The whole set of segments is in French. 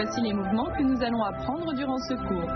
Voici les mouvements que nous allons apprendre durant ce cours.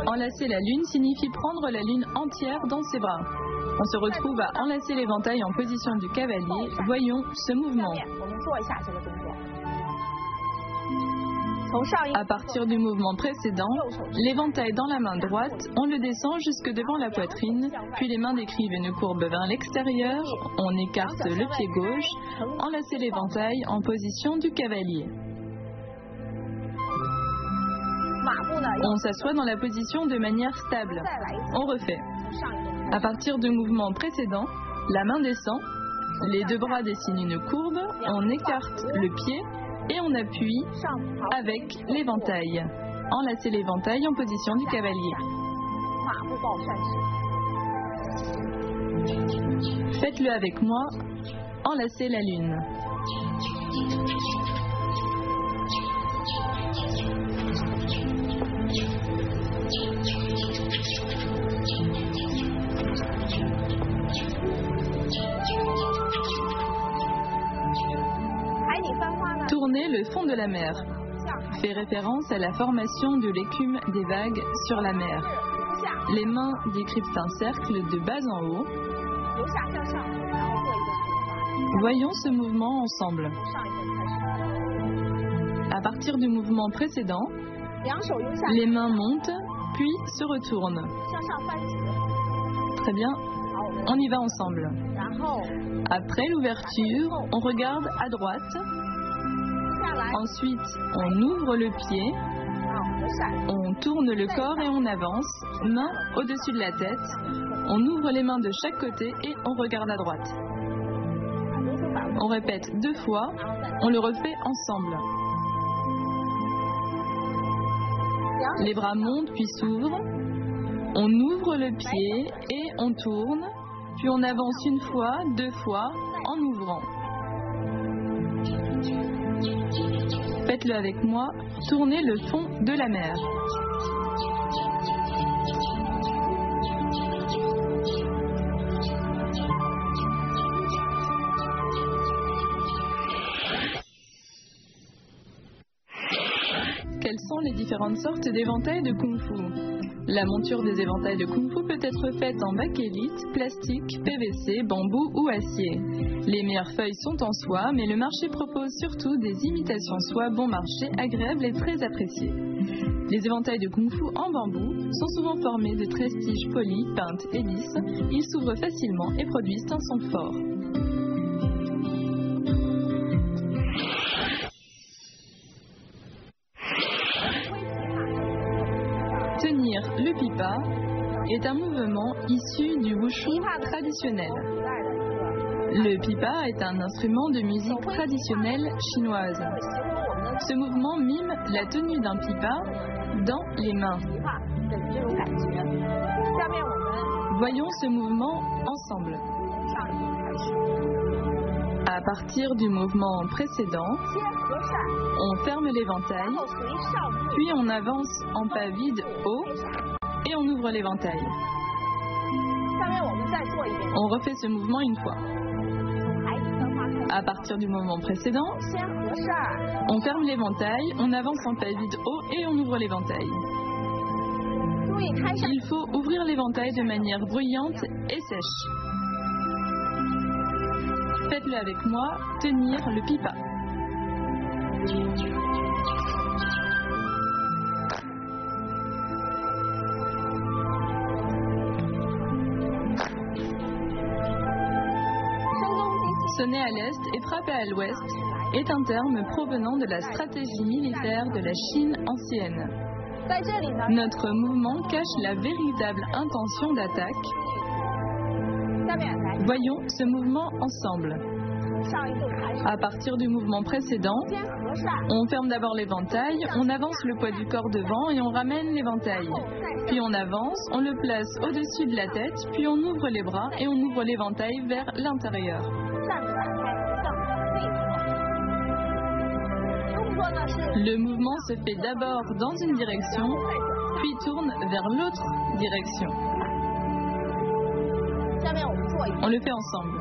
Enlacer la lune signifie prendre la lune entière dans ses bras. On se retrouve à enlacer l'éventail en position du cavalier. Voyons ce mouvement. À partir du mouvement précédent, l'éventail dans la main droite, on le descend jusque devant la poitrine, puis les mains décrivent une courbe vers l'extérieur, on écarte le pied gauche, enlacer l'éventail en position du cavalier. On s'assoit dans la position de manière stable. On refait. À partir du mouvement précédent, la main descend, les deux bras dessinent une courbe, on écarte le pied et on appuie avec l'éventail. Enlacer l'éventail en position du cavalier. Faites-le avec moi. Enlacer la lune. Tourner le fond de la mer fait référence à la formation de l'écume des vagues sur la mer. Les mains décryptent un cercle de bas en haut. Voyons ce mouvement ensemble. À partir du mouvement précédent, les mains montent, puis se retournent. Très bien, on y va ensemble. Après l'ouverture, on regarde à droite. Ensuite, on ouvre le pied, on tourne le corps et on avance, main au-dessus de la tête. On ouvre les mains de chaque côté et on regarde à droite. On répète 2 fois, on le refait ensemble. Les bras montent puis s'ouvrent. On ouvre le pied et on tourne, puis on avance 1 fois, 2 fois en ouvrant. Faites-le avec moi, tournez le fond de la mer. Quelles sont les différentes sortes d'éventails de Kung Fu? La monture des éventails de Kung Fu peut être faite en bakélite, plastique, PVC, bambou ou acier. Les meilleures feuilles sont en soie, mais le marché propose surtout des imitations soie bon marché, agréables et très appréciées. Les éventails de Kung Fu en bambou sont souvent formés de 13 tiges polies, peintes et lisses. Ils s'ouvrent facilement et produisent un son fort. Tenir le pipa est un mouvement issu du wushu traditionnel. Le pipa est un instrument de musique traditionnelle chinoise. Ce mouvement mime la tenue d'un pipa dans les mains. Voyons ce mouvement ensemble. À partir du mouvement précédent, on ferme l'éventail, puis on avance en pas vide haut et on ouvre l'éventail. On refait ce mouvement 1 fois. À partir du mouvement précédent, on ferme l'éventail, on avance en pas vide haut et on ouvre l'éventail. Il faut ouvrir l'éventail de manière bruyante et sèche. Faites-le avec moi, tenir le pipa. Sonner à l'est et frapper à l'ouest est un terme provenant de la stratégie militaire de la Chine ancienne. Notre mouvement cache la véritable intention d'attaque. Voyons ce mouvement ensemble. À partir du mouvement précédent, on ferme d'abord l'éventail, on avance le poids du corps devant et on ramène l'éventail. Puis on avance, on le place au-dessus de la tête, puis on ouvre les bras et on ouvre l'éventail vers l'intérieur. Le mouvement se fait d'abord dans une direction, puis tourne vers l'autre direction. On le fait ensemble.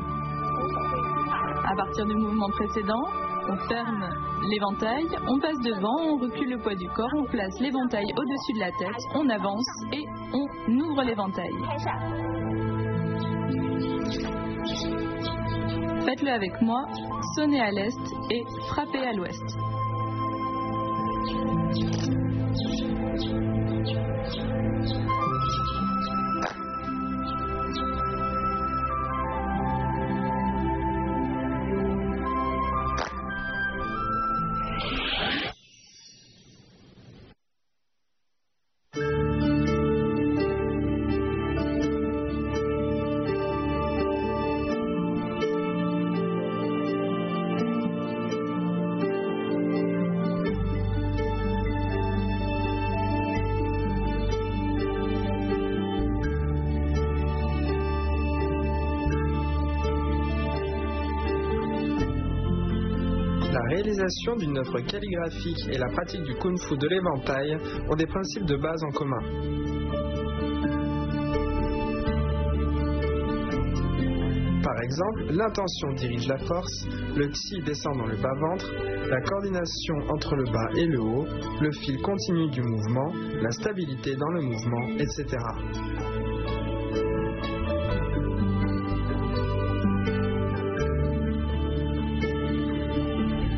À partir du mouvement précédent, on ferme l'éventail, on passe devant, on recule le poids du corps, on place l'éventail au-dessus de la tête, on avance et on ouvre l'éventail. Faites-le avec moi, sonnez à l'est et frappez à l'ouest. La réalisation d'une œuvre calligraphique et la pratique du kung-fu de l'éventail ont des principes de base en commun. Par exemple, l'intention dirige la force, le chi descend dans le bas-ventre, la coordination entre le bas et le haut, le fil continu du mouvement, la stabilité dans le mouvement, etc.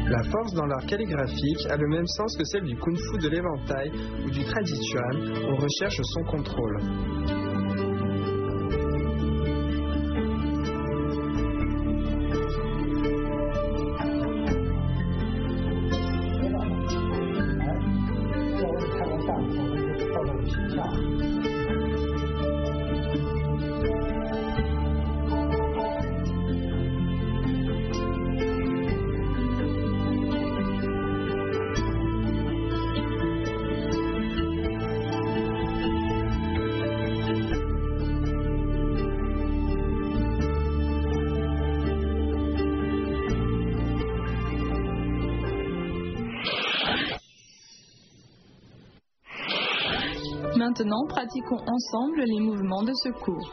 La force dans l'art calligraphique a le même sens que celle du kung-fu de l'éventail ou du tradichuan, on recherche son contrôle. Maintenant, pratiquons ensemble les mouvements de ce cours.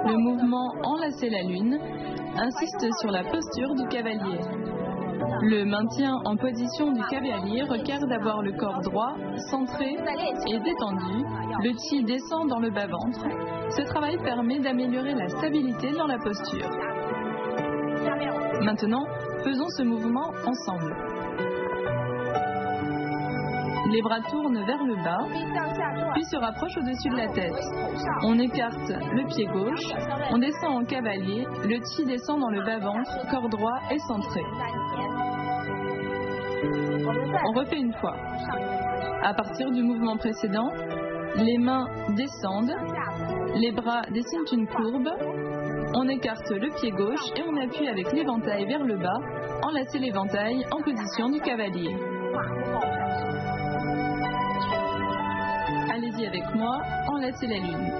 Le mouvement Enlacer la lune insiste sur la posture du cavalier. Le maintien en position du cavalier requiert d'avoir le corps droit, centré et détendu. Le chi descend dans le bas-ventre. Ce travail permet d'améliorer la stabilité dans la posture. Maintenant, faisons ce mouvement ensemble. Les bras tournent vers le bas, puis se rapprochent au-dessus de la tête. On écarte le pied gauche, on descend en cavalier, le chi descend dans le bas-ventre, corps droit et centré. On refait une fois. À partir du mouvement précédent, les mains descendent, les bras dessinent une courbe, on écarte le pied gauche et on appuie avec l'éventail vers le bas, enlacer l'éventail en position du cavalier. Allez-y avec moi, enlacez la lune.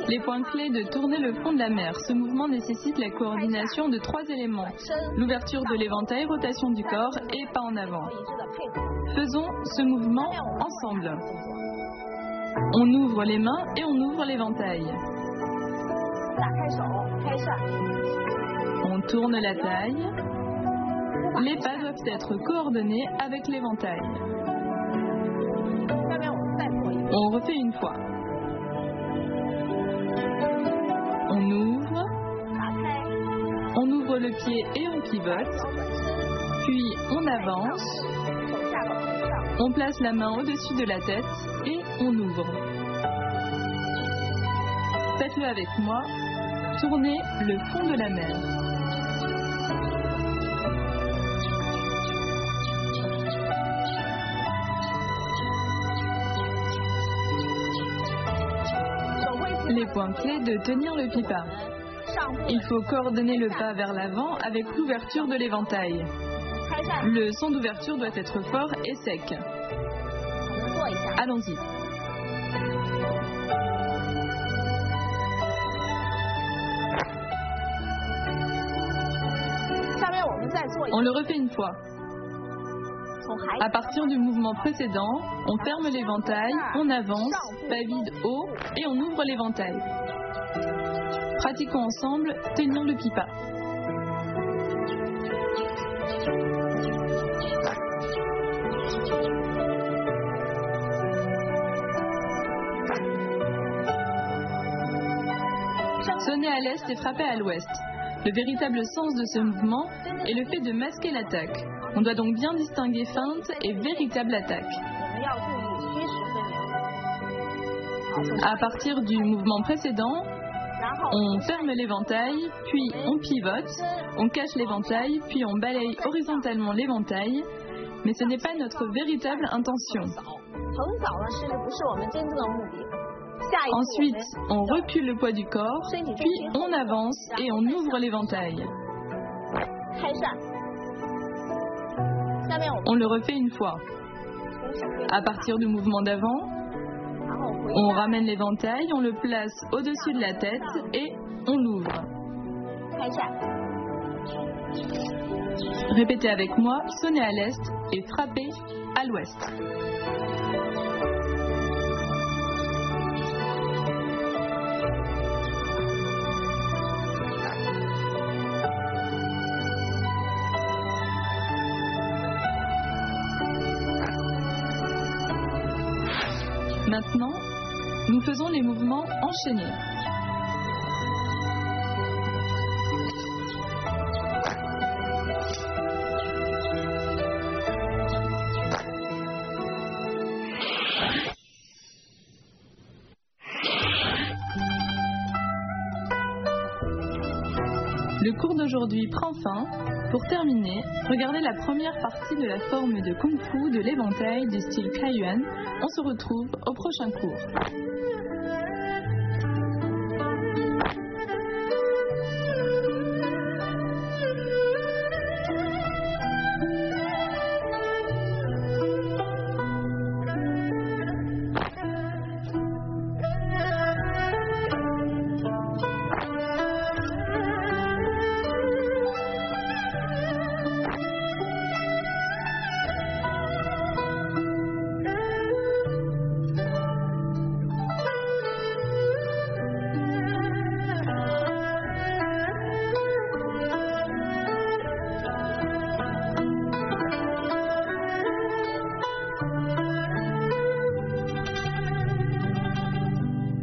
Les points clés de tourner le fond de la mer. Ce mouvement nécessite la coordination de 3 éléments. L'ouverture de l'éventail, rotation du corps et pas en avant. Faisons ce mouvement ensemble. On ouvre les mains et on ouvre l'éventail. On tourne la taille. Les pas doivent être coordonnés avec l'éventail. On refait une fois. On ouvre le pied et on pivote, puis on avance, on place la main au-dessus de la tête et on ouvre. Faites-le avec moi, tournez le fond de la mer. Les points clés de tenir le pipa. Il faut coordonner le pas vers l'avant avec l'ouverture de l'éventail. Le son d'ouverture doit être fort et sec. Allons-y. On le refait une fois. À partir du mouvement précédent, on ferme l'éventail, on avance, pas vide haut et on ouvre l'éventail. Pratiquons ensemble, tenons le pipa. Sonner à l'est et frapper à l'ouest. Le véritable sens de ce mouvement est le fait de masquer l'attaque. On doit donc bien distinguer feinte et véritable attaque. À partir du mouvement précédent, on ferme l'éventail, puis on pivote, on cache l'éventail, puis on balaye horizontalement l'éventail, mais ce n'est pas notre véritable intention. Ensuite, on recule le poids du corps, puis on avance et on ouvre l'éventail. On le refait une fois. À partir du mouvement d'avant, on ramène l'éventail, on le place au-dessus de la tête et on l'ouvre. Répétez avec moi, sonnez à l'est et frappez à l'ouest. Maintenant, nous faisons les mouvements enchaînés. Le cours d'aujourd'hui prend fin. Pour terminer, regardez la première partie de la forme de Kung Fu de l'éventail du style Kaiyuan. On se retrouve au prochain cours.